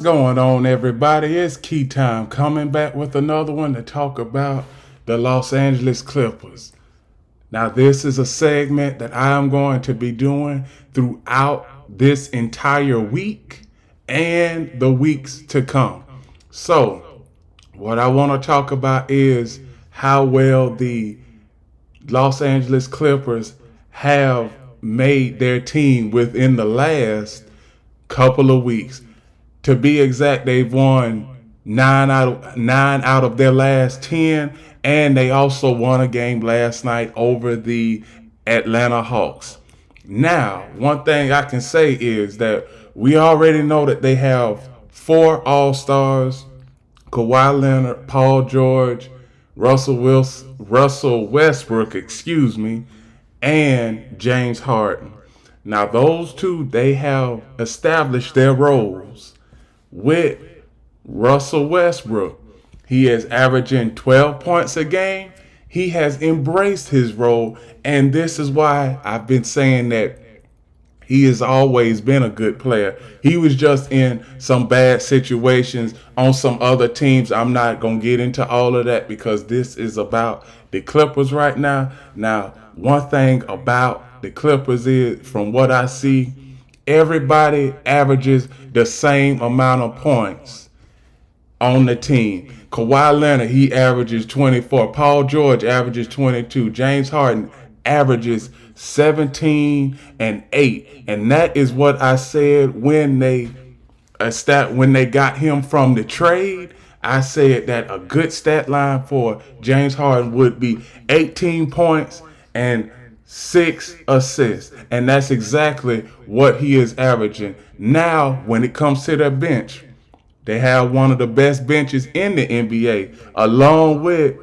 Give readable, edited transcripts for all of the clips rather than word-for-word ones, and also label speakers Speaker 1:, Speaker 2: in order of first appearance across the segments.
Speaker 1: going on, everybody? It's Key Time coming back with another one to talk about the Los Angeles Clippers. Now, this is a segment that I am going to be doing throughout this entire week and the weeks to come. So, what I want to talk about is how well the Los Angeles Clippers have made their team within the last couple of weeks. To be exact, they've won nine out of their last 10, and they also won a game last night over the Atlanta Hawks. Now, one thing I can say is that we already know that they have four All-Stars: Kawhi Leonard, Paul George, Russell Westbrook, and James Harden. Now, those two, they have established their roles. With Russell Westbrook, he is averaging 12 points a game. He has embraced his role, and this is why I've been saying that he has always been a good player. He was just in some bad situations on some other teams. I'm not going to get into all of that because this is about the Clippers right now. Now, one thing about the Clippers is, from what I see, everybody averages the same amount of points on the team. Kawhi Leonard, he averages 24. Paul George averages 22. James Harden averages 17 and 8. And that is what I said when they got him from the trade. I said that a good stat line for James Harden would be 18 points and 6 assists. And that's exactly what he is averaging. Now, when it comes to their bench, they have one of the best benches in the NBA, along with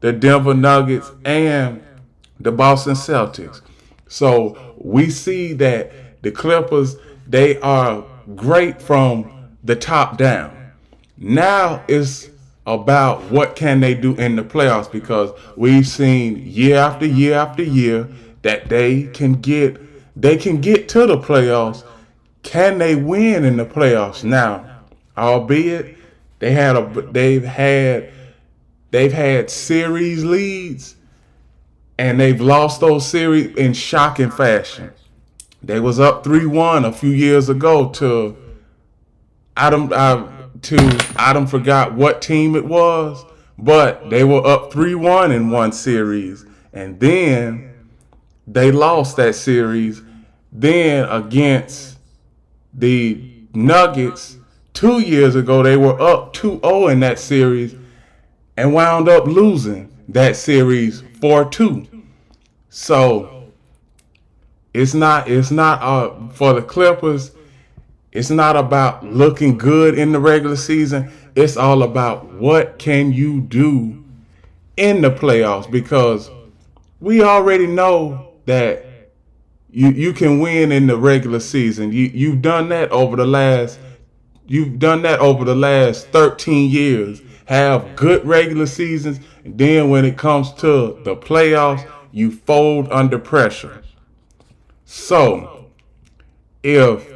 Speaker 1: the Denver Nuggets and the Boston Celtics. So we see that the Clippers, they are great from the top down. Now it's about what can they do in the playoffs, because we've seen year after year after year that they can get to the playoffs. Can they win in the playoffs? Now, albeit they've had series leads, and they've lost those series in shocking fashion. They was up 3-1 a few years ago to Adam forgot what team it was, but they were up 3-1 in one series, and then they lost that series. Then against the Nuggets 2 years ago, they were up 2-0 in that series and wound up losing that series 4-2. So it's not for the Clippers. It's not about looking good in the regular season. It's all about what can you do in the playoffs, because we already know that you can win in the regular season. You've done that over the last 13 years. Have good regular seasons, and then when it comes to the playoffs, you fold under pressure. So, if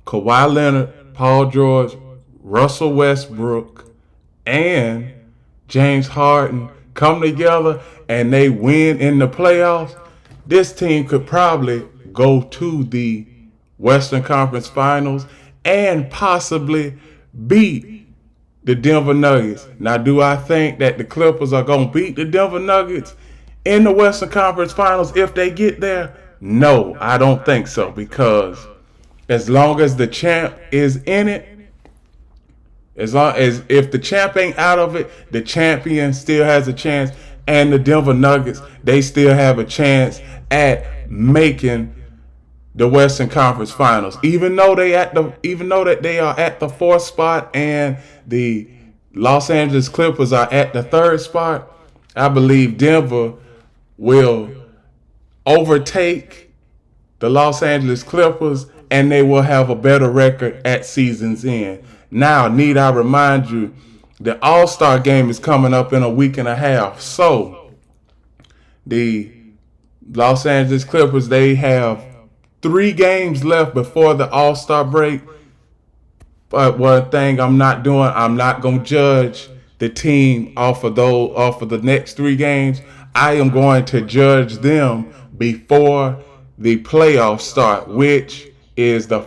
Speaker 1: Kawhi Leonard, Paul George, Russell Westbrook, and James Harden come together and they win in the playoffs, this team could probably go to the Western Conference Finals and possibly beat the Denver Nuggets. Now, do I think that the Clippers are going to beat the Denver Nuggets in the Western Conference Finals if they get there? No, I don't think so, because as long as the champ is in it, as long as if the champ ain't out of it, the champion still has a chance, and the Denver Nuggets, they still have a chance at making the Western Conference Finals. Even though that they are at the fourth spot and the Los Angeles Clippers are at the third spot, I believe Denver will overtake the Los Angeles Clippers, and they will have a better record at season's end. Now, need I remind you, the All-Star game is coming up in a week and a half. So, the Los Angeles Clippers, they have 3 games left before the All-Star break. But one thing I'm not doing, I'm not gonna judge the team off of the next 3 games. I am going to judge them before the playoffs start, which is the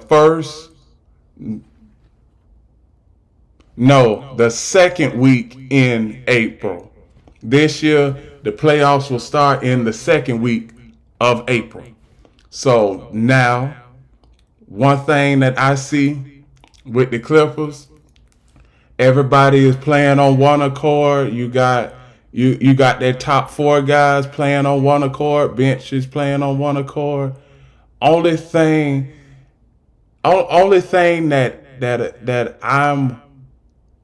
Speaker 1: second week in April. This year, the playoffs will start in the second week of April. So now, one thing that I see with the Clippers, everybody is playing on one accord. You got their top 4 guys playing on one accord. Bench is playing on one accord. Only thing, only thing that I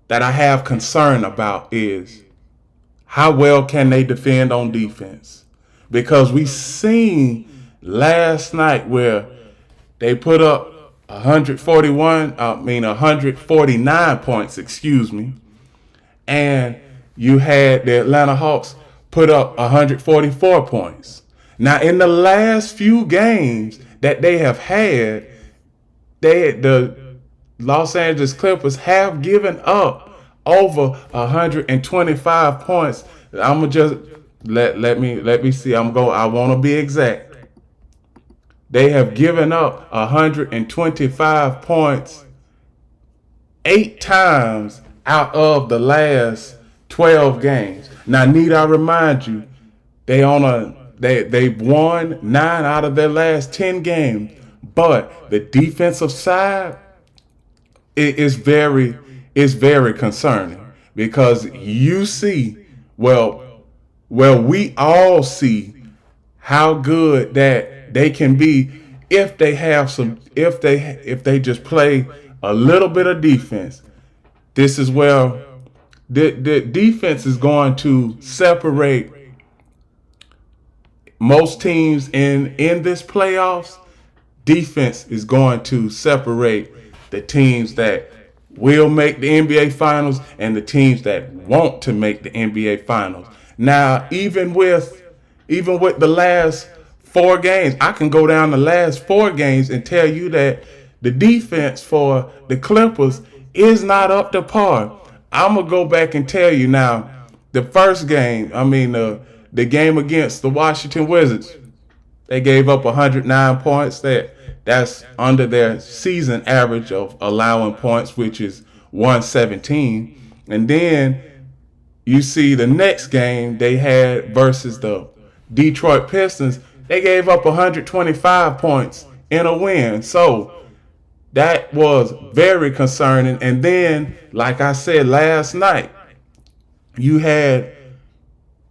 Speaker 1: have concern about is how well can they defend on defense? Because we seen last night where they put up 149 points, excuse me, and you had the Atlanta Hawks put up 144 points. Now, in the last few games that they have had, the Los Angeles Clippers have given up over 125 points. I'm gonna just let me see. I want to be exact. They have given up 125 points 8 times out of the last 12 games. Now, need I remind you, they've won 9 out of their last 10 games, but the defensive side is very concerning because you see, we all see how good that they can be if they have if they just play a little bit of defense. This is where the defense is going to separate most teams in this playoffs. Defense is going to separate the teams that will make the NBA Finals and the teams that want to make the NBA Finals. Now, even with the last 4 games, I can go down the last 4 games and tell you that the defense for the Clippers is not up to par. I'm going to go back and tell you now, the first game, the game against the Washington Wizards, they gave up 109 points. That's under their season average of allowing points, which is 117. And then you see the next game they had versus the Detroit Pistons, they gave up 125 points in a win. So that was very concerning. And then, like I said last night, they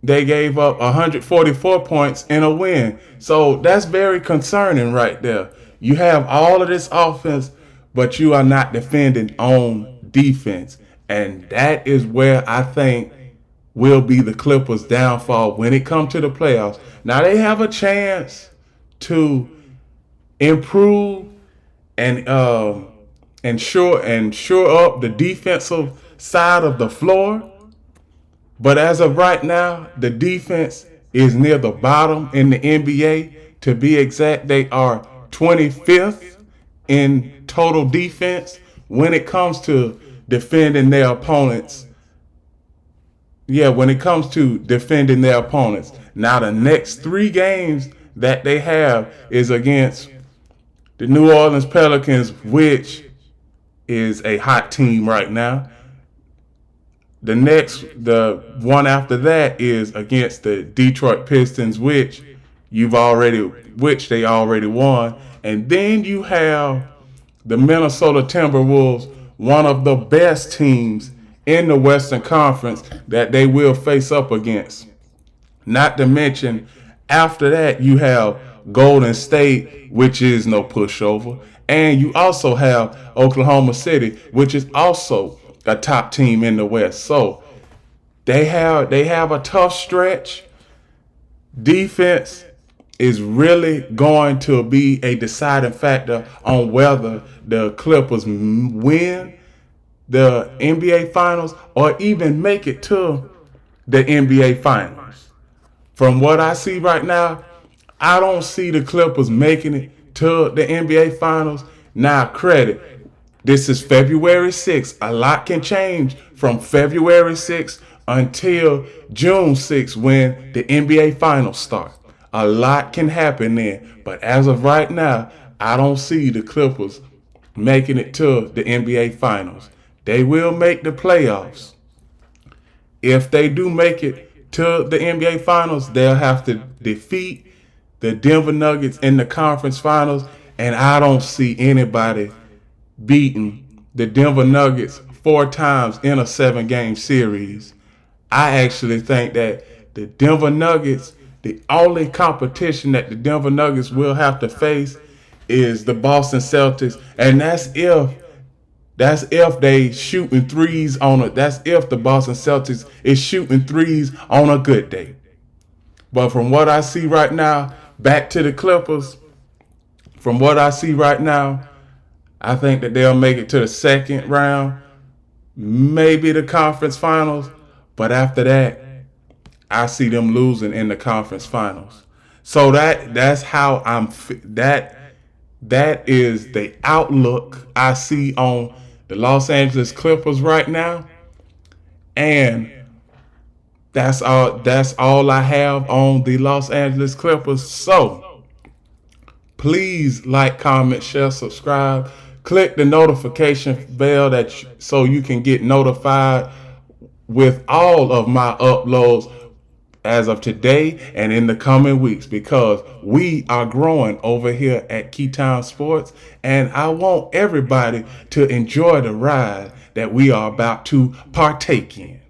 Speaker 1: gave up 144 points in a win. So that's very concerning right there. You have all of this offense, but you are not defending on defense. And that is where I think will be the Clippers' downfall when it comes to the playoffs. Now they have a chance to improve and shore up the defensive side of the floor. But as of right now, the defense is near the bottom in the NBA. To be exact, they are 25th in total defense when it comes to defending their opponents. Yeah, when it comes to defending their opponents. Now, the next 3 games that they have is against the New Orleans Pelicans, which is a hot team right now. The one after that is against the Detroit Pistons, which they already won. And then you have the Minnesota Timberwolves, one of the best teams in the Western Conference that they will face up against. Not to mention, after that, you have Golden State, which is no pushover. And you also have Oklahoma City, which is also a top team in the West. So they have a tough stretch. Defense is really going to be a deciding factor on whether the Clippers win the NBA Finals or even make it to the NBA Finals. From what I see right now, I don't see the Clippers making it to the NBA Finals. Now, credit, This is February 6th. A lot can change from February 6th until June 6th when the NBA Finals start. A lot can happen then. But as of right now, I don't see the Clippers making it to the NBA Finals. They will make the playoffs. If they do make it to the NBA Finals, they'll have to defeat the Denver Nuggets in the conference finals. And I don't see anybody beating the Denver Nuggets 4 times in a 7-game series. I actually think that the Denver Nuggets, the only competition that the Denver Nuggets will have to face is the Boston Celtics, and that's if they shooting threes on it. That's if the Boston Celtics is shooting threes on a good day. But from what I see right now, back to the Clippers. From what I see right now, I think that they'll make it to the second round, maybe the conference finals. But after that, I see them losing in the conference finals. So that's how that is the outlook I see on the Los Angeles Clippers right now. And that's all I have on the Los Angeles Clippers. So please like, comment, share, subscribe. Click the notification bell so you can get notified with all of my uploads as of today and in the coming weeks, because we are growing over here at Keytown Sports, and I want everybody to enjoy the ride that we are about to partake in.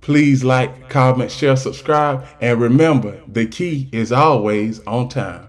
Speaker 1: Please like, comment, share, subscribe, and remember, the key is always on time.